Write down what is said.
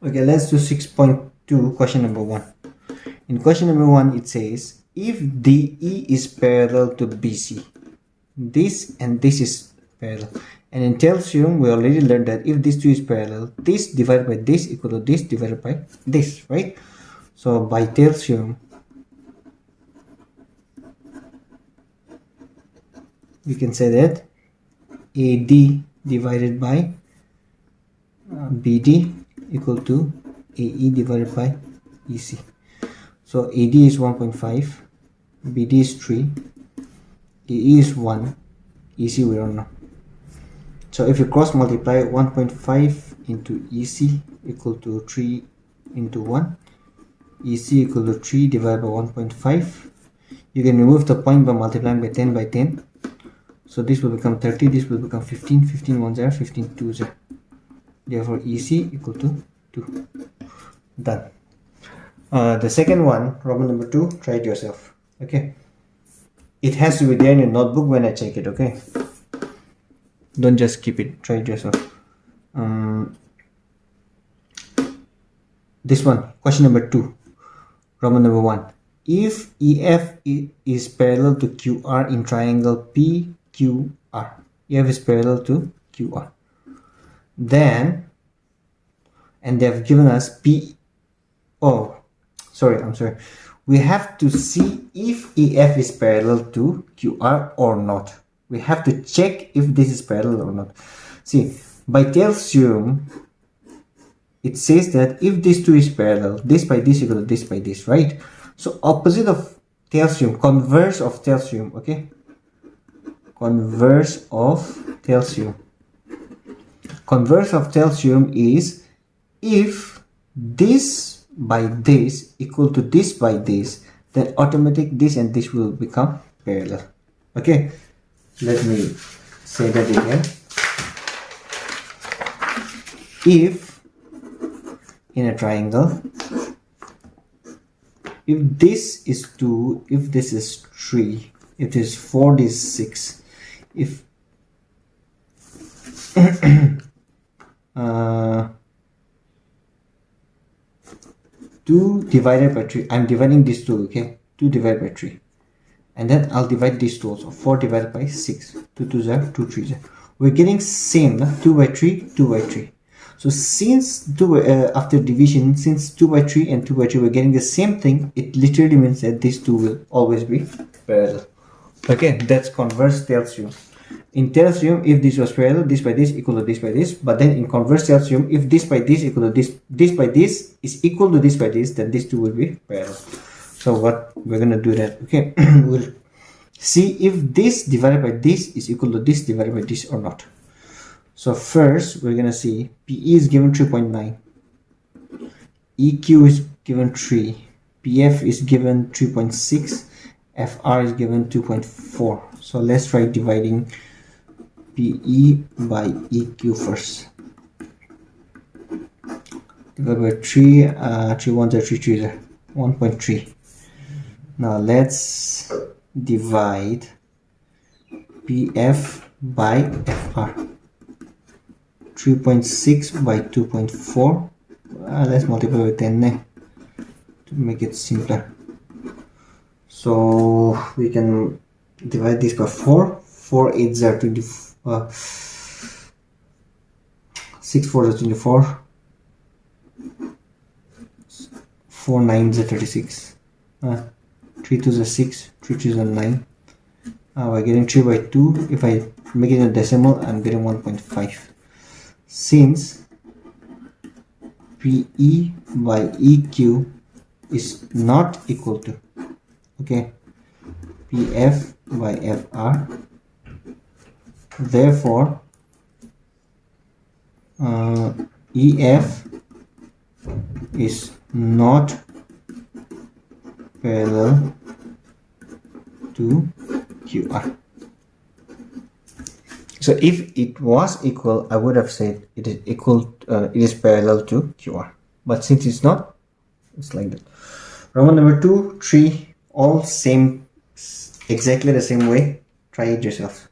Okay, let's do 6.2, question number 1. In question number 1, it says, if DE is parallel to BC, this and this is parallel. And in Taylor's theorem, we already learned that if these two is parallel, this divided by this equal to this divided by this, right? So by Taylor's theorem, we can say that AD divided by BD equal to AE divided by EC. So AD is 1.5, BD is 3, AE is 1, EC we don't know. So if you cross multiply 1.5 into EC equal to 3 into 1, EC equal to 3 divided by 1.5. You can remove the point by multiplying by 10 by 10. So this will become 30, this will become 15, 15 1 0, 15 2 0. Therefore EC equal to 2. Done. The second one, Roman number 2, try it yourself. Okay. It has to be there in your notebook when I check it, okay? Don't just keep it, try it yourself. This one, question number 2, Roman number 1. If EF is parallel to QR in triangle PQR, EF is parallel to QR, then, and they have given us we have to see if EF is parallel to QR or not. We have to check if this is parallel or not. See, by Taylor's theorem, it says that if these two is parallel, this by this equal to this by this, right? So opposite of Taylor's theorem, converse of Taylor's theorem, okay? Converse of Taylor's theorem. Converse of Taylor's theorem is if this by this equal to this by this, then automatic this and this will become parallel. Okay, let me say that again. If in a triangle, if this is 2, if this is 3, if this is 4, this is 6, if 2 divided by 3, I'm dividing these two, okay? 2 divided by 3, and then I'll divide these two also. 4 divided by 6, 2 2 0, 2 3 0. We're getting same, 2 by 3, 2 by 3. So since after division, since 2 by 3 and 2 by 3 we're getting the same thing, it literally means that these two will always be parallel. Okay, that's converse Taylor's theorem. In Taylor's theorem, if this was parallel, this by this equal to this by this. But then in converse Taylor's theorem, if this by this equal to this, this by this is equal to this by this, then these two will be parallel. So what we're gonna do that, okay? We'll see if this divided by this is equal to this divided by this or not. So first we're gonna see PE is given 3.9, EQ is given 3, PF is given 3.6, FR is given 2.4. So let's try dividing PE by EQ first. Divide by 3, 3 1 0, 3 3 0, 1.3. Now let's divide PF by FR. 3.6 by 2.4. Let's multiply by 10 to make it simpler. So we can divide this by 4. 4 8 are 24. 6 4 is 24. 4 9 is 36. 3 2 is 6. 3 3 is 9. We're getting 3 by 2. If I make it in a decimal, I'm getting 1.5. Since PE by EQ is not equal to, okay, PF by FR, therefore EF is not parallel to QR. So if it was equal, I would have said it is equal, it is parallel to QR. But since it's not, it's like that. Roman number 2, 3, all same, exactly the same way. Try it yourself.